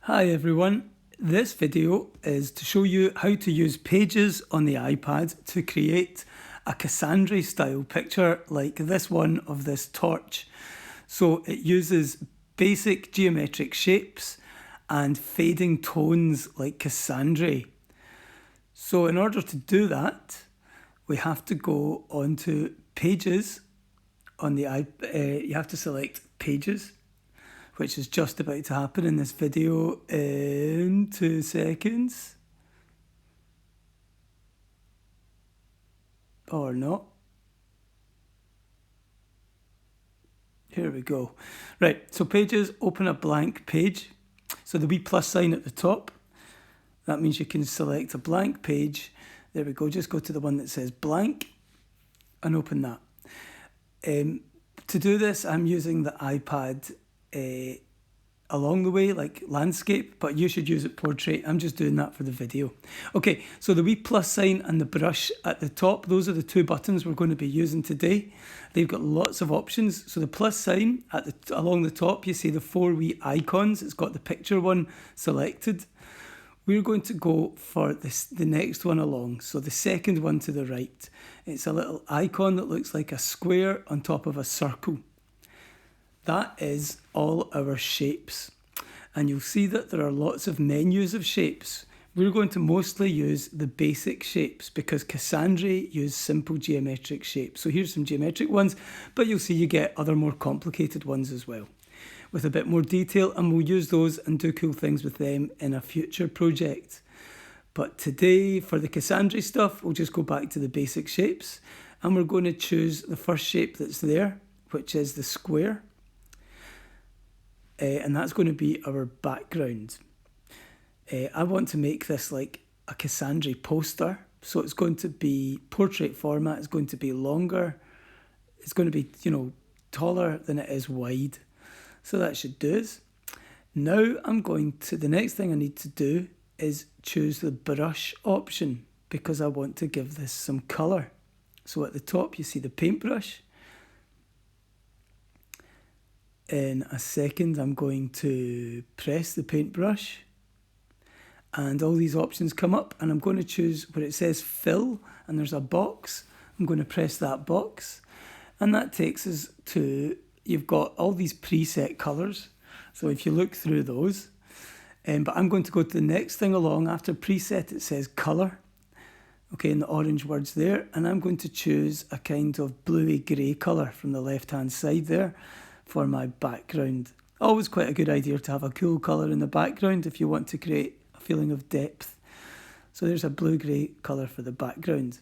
Hi everyone, this video is to show you how to use Pages on the iPad to create a Cassandre style picture like this one of this torch. So it uses basic geometric shapes and fading tones like Cassandre. So in order to do that, we have to go onto Pages on the iPad. You have to select Pages, which is just about to happen in this video in 2 seconds. Or not. Here we go. Right, so Pages, open a blank page. So the wee plus sign at the top, that means you can select a blank page. There we go, just go to the one that says blank and open that. To do this, I'm using the iPad along the way, like landscape, but you should use it portrait. I'm just doing that for the video. Okay, so the wee plus sign and the brush at the top, those are the two buttons we're going to be using today. They've got lots of options. So the plus sign along the top, you see the 4 wee icons. It's got the picture one selected. We're going to go for the next one along. So the second one to the right. It's a little icon that looks like a square on top of a circle. That is all our shapes. And you'll see that there are lots of menus of shapes. We're going to mostly use the basic shapes because Cassandre used simple geometric shapes. So here's some geometric ones, but you'll see you get other more complicated ones as well, with a bit more detail, and we'll use those and do cool things with them in a future project. But today, for the Cassandre stuff, we'll just go back to the basic shapes, and we're going to choose the first shape that's there, which is the square. And that's going to be our background. I want to make this like a Cassandre poster, so it's going to be portrait format, it's going to be longer, it's going to be, taller than it is wide. So that should do us. Now the next thing I need to do is choose the brush option because I want to give this some colour. So at the top you see the paintbrush. In a second I'm going to press the paintbrush and all these options come up, and I'm going to choose where it says fill and there's a box. I'm going to press that box, and that takes us to, you've got all these preset colours, so if you look through those, but I'm going to go to the next thing along. After preset it says colour, okay, in the orange words there, and I'm going to choose a kind of bluey grey colour from the left hand side there for my background. Always quite a good idea to have a cool colour in the background if you want to create a feeling of depth. So there's a blue-grey colour for the background.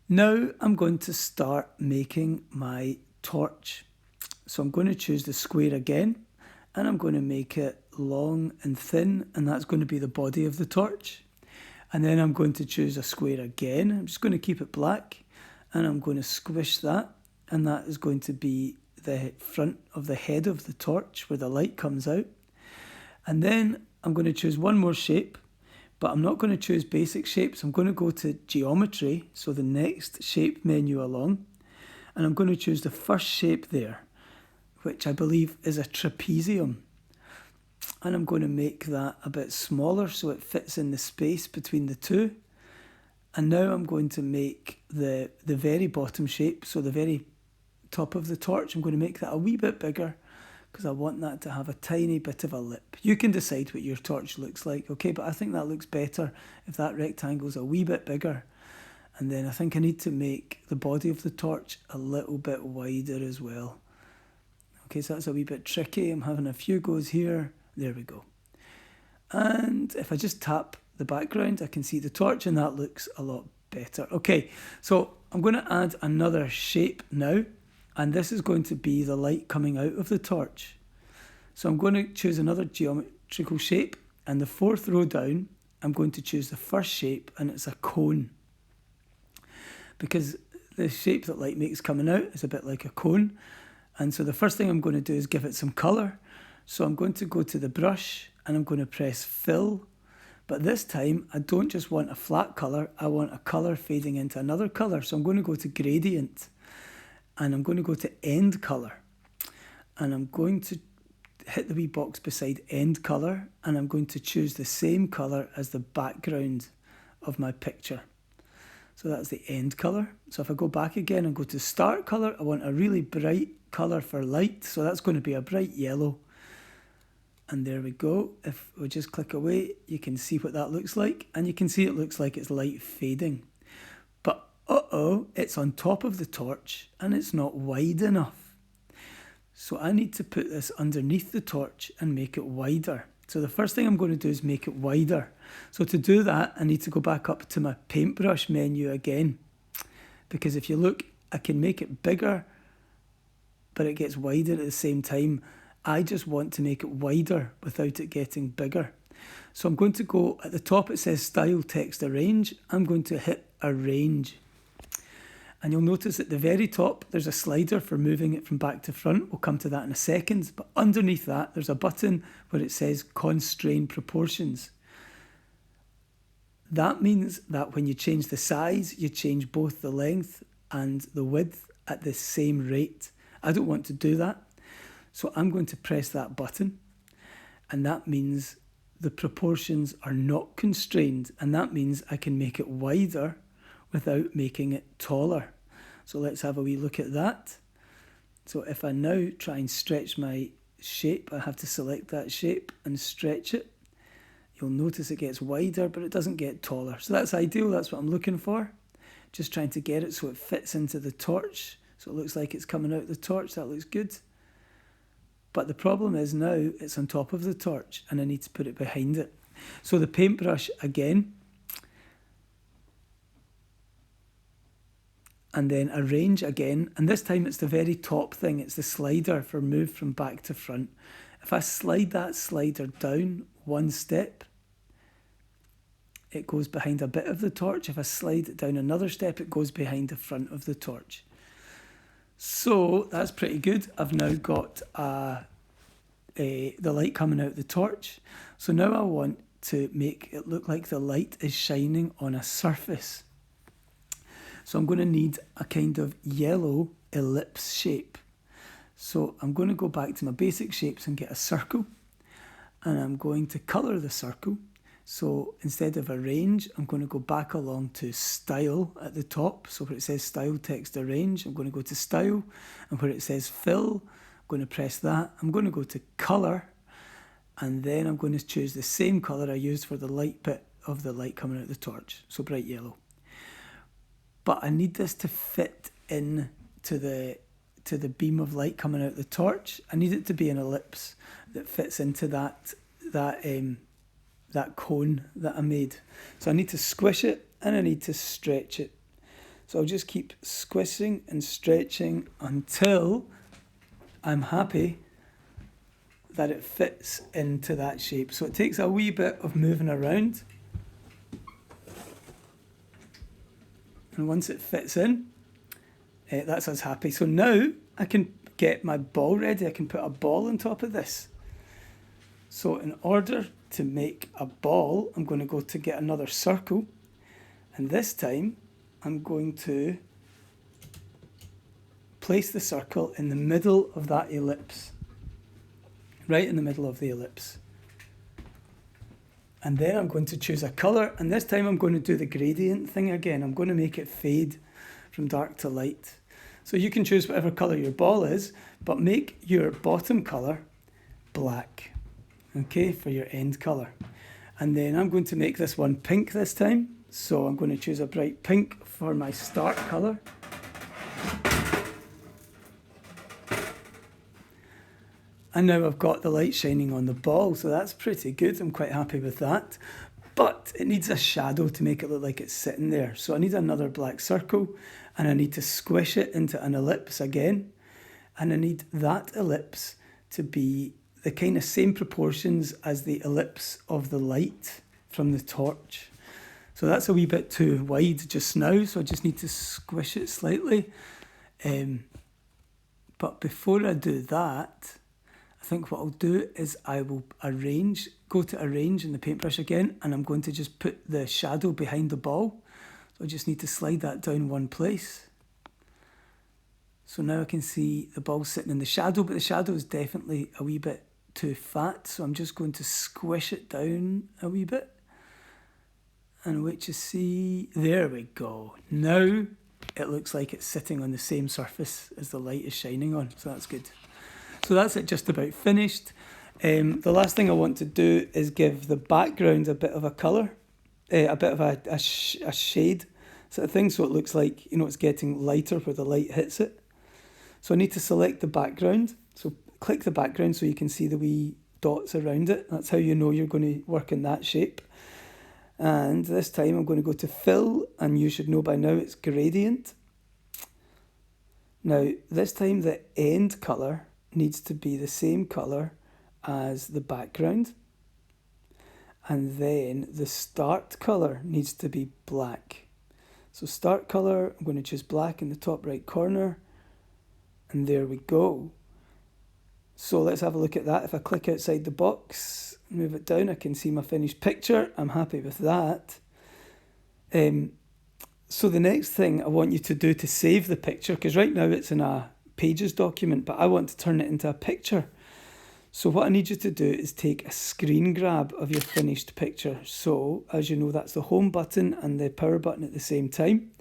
Now I'm going to start making my torch. So I'm going to choose the square again, and I'm going to make it long and thin, and that's going to be the body of the torch. And then I'm going to choose a square again. I'm just going to keep it black, and I'm going to squish that, and that is going to be the front of the head of the torch where the light comes out. And then I'm going to choose one more shape, but I'm not going to choose basic shapes. I'm going to go to geometry, so the next shape menu along, and I'm going to choose the first shape there, which I believe is a trapezium. And I'm going to make that a bit smaller so it fits in the space between the two. And now I'm going to make the very bottom shape, so the very top of the torch, I'm going to make that a wee bit bigger because I want that to have a tiny bit of a lip. You can decide what your torch looks like, okay, but I think that looks better if that rectangle's a wee bit bigger. And then I think I need to make the body of the torch a little bit wider as well. Okay, so that's a wee bit tricky. I'm having a few goes here. There we go. And if I just tap the background, I can see the torch, and that looks a lot better. Okay, so I'm going to add another shape now. And this is going to be the light coming out of the torch. So I'm going to choose another geometrical shape, and the 4th row down, I'm going to choose the first shape, and it's a cone. Because the shape that light makes coming out is a bit like a cone. And so the first thing I'm going to do is give it some colour. So I'm going to go to the brush, and I'm going to press fill. But this time, I don't just want a flat colour, I want a colour fading into another colour. So I'm going to go to gradient. And I'm going to go to end colour, and I'm going to hit the wee box beside end colour, and I'm going to choose the same colour as the background of my picture. So that's the end colour. So if I go back again and go to start colour, I want a really bright colour for light. So that's going to be a bright yellow. And there we go. If we just click away, you can see what that looks like. And you can see it looks like it's light fading. But it's on top of the torch and it's not wide enough. So I need to put this underneath the torch and make it wider. So the first thing I'm going to do is make it wider. So to do that, I need to go back up to my paintbrush menu again. Because if you look, I can make it bigger, but it gets wider at the same time. I just want to make it wider without it getting bigger. So I'm going to go, at the top it says Style Text Arrange. I'm going to hit Arrange. And you'll notice at the very top, there's a slider for moving it from back to front. We'll come to that in a second. But underneath that, there's a button where it says Constrain Proportions. That means that when you change the size, you change both the length and the width at the same rate. I don't want to do that. So I'm going to press that button. And that means the proportions are not constrained. And that means I can make it wider without making it taller. So let's have a wee look at that. So if I now try and stretch my shape, I have to select that shape and stretch it. You'll notice it gets wider, but it doesn't get taller. So that's ideal, that's what I'm looking for. Just trying to get it so it fits into the torch. So it looks like it's coming out the torch, that looks good. But the problem is now it's on top of the torch and I need to put it behind it. So the paintbrush again, and then Arrange again, and this time it's the very top thing, it's the slider for move from back to front. If I slide that slider down one step, it goes behind a bit of the torch. If I slide it down another step, it goes behind the front of the torch. So that's pretty good. I've now got the light coming out the torch. So now I want to make it look like the light is shining on a surface. So I'm going to need a kind of yellow ellipse shape. So I'm going to go back to my basic shapes and get a circle. And I'm going to colour the circle. So instead of Arrange, I'm going to go back along to Style at the top. So where it says Style Text Arrange, I'm going to go to Style. And where it says Fill, I'm going to press that. I'm going to go to Colour. And then I'm going to choose the same colour I used for the light bit of the light coming out the torch. So bright yellow. But I need this to fit in to the beam of light coming out the torch. I need it to be an ellipse that fits into that cone that I made. So I need to squish it and I need to stretch it. So I'll just keep squishing and stretching until I'm happy that it fits into that shape. So it takes a wee bit of moving around. And once it fits in, that's us happy. So now I can get my ball ready. I can put a ball on top of this. So in order to make a ball, I'm going to go to get another circle. And this time, I'm going to place the circle in the middle of that ellipse. Right in the middle of the ellipse. And then I'm going to choose a colour, and this time I'm going to do the gradient thing again. I'm going to make it fade from dark to light. So you can choose whatever colour your ball is, but make your bottom colour black, okay, for your end colour. And then I'm going to make this one pink this time. So I'm going to choose a bright pink for my start colour. And now I've got the light shining on the ball, so that's pretty good. I'm quite happy with that. But it needs a shadow to make it look like it's sitting there. So I need another black circle, and I need to squish it into an ellipse again. And I need that ellipse to be the kind of same proportions as the ellipse of the light from the torch. So that's a wee bit too wide just now, so I just need to squish it slightly. But before I do that, I think what I'll do is I will go to Arrange in the paintbrush again, and I'm going to just put the shadow behind the ball. So I just need to slide that down one place. So now I can see the ball sitting in the shadow, but the shadow is definitely a wee bit too fat, so I'm just going to squish it down a wee bit and wait to see. There we go. Now it looks like it's sitting on the same surface as the light is shining on, so that's good. So that's it, just about finished. The last thing I want to do is give the background a bit of a colour, a bit of a shade sort of thing, so it looks like, you know, it's getting lighter where the light hits it. So I need to select the background. So click the background so you can see the wee dots around it. That's how you know you're going to work in that shape. And this time I'm going to go to fill, and you should know by now it's gradient. Now this time the end colour needs to be the same colour as the background, and then the start colour needs to be black. So start colour, I'm going to choose black in the top right corner, and there we go. So let's have a look at that. If I click outside the box, move it down, I can see my finished picture. I'm happy with that. So the next thing I want you to do to save the picture, because right now it's in a Pages document, but I want to turn it into a picture. So what I need you to do is take a screen grab of your finished picture. So as you know, that's the home button and the power button at the same time.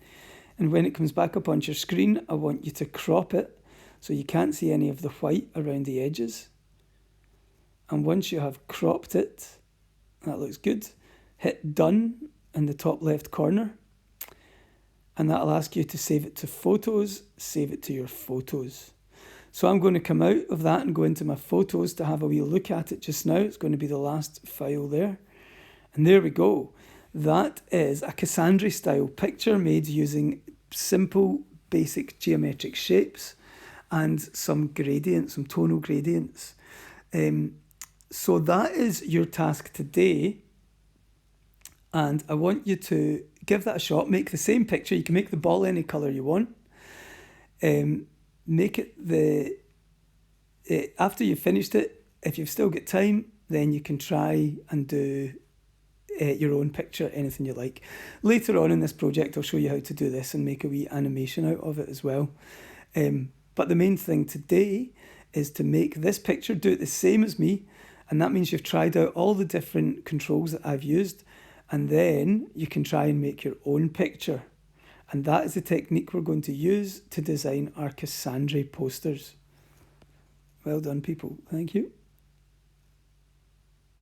And when it comes back up onto your screen, I want you to crop it so you can't see any of the white around the edges. And once you have cropped it, that looks good, hit done in the top left corner. And that'll ask you to save it to photos, save it to your photos. So I'm going to come out of that and go into my photos to have a wee look at it just now. It's going to be the last file there. And there we go. That is a Cassandre style picture made using simple basic geometric shapes and some gradients, some tonal gradients. So that is your task today. And I want you to give that a shot. Make the same picture. You can make the ball any colour you want. Make it after you've finished it, if you've still got time, then you can try and do your own picture, anything you like. Later on in this project, I'll show you how to do this and make a wee animation out of it as well. But the main thing today is to make this picture, do it the same as me, and that means you've tried out all the different controls that I've used, and then you can try and make your own picture. And that is the technique we're going to use to design our Cassandre posters. Well done, people. Thank you.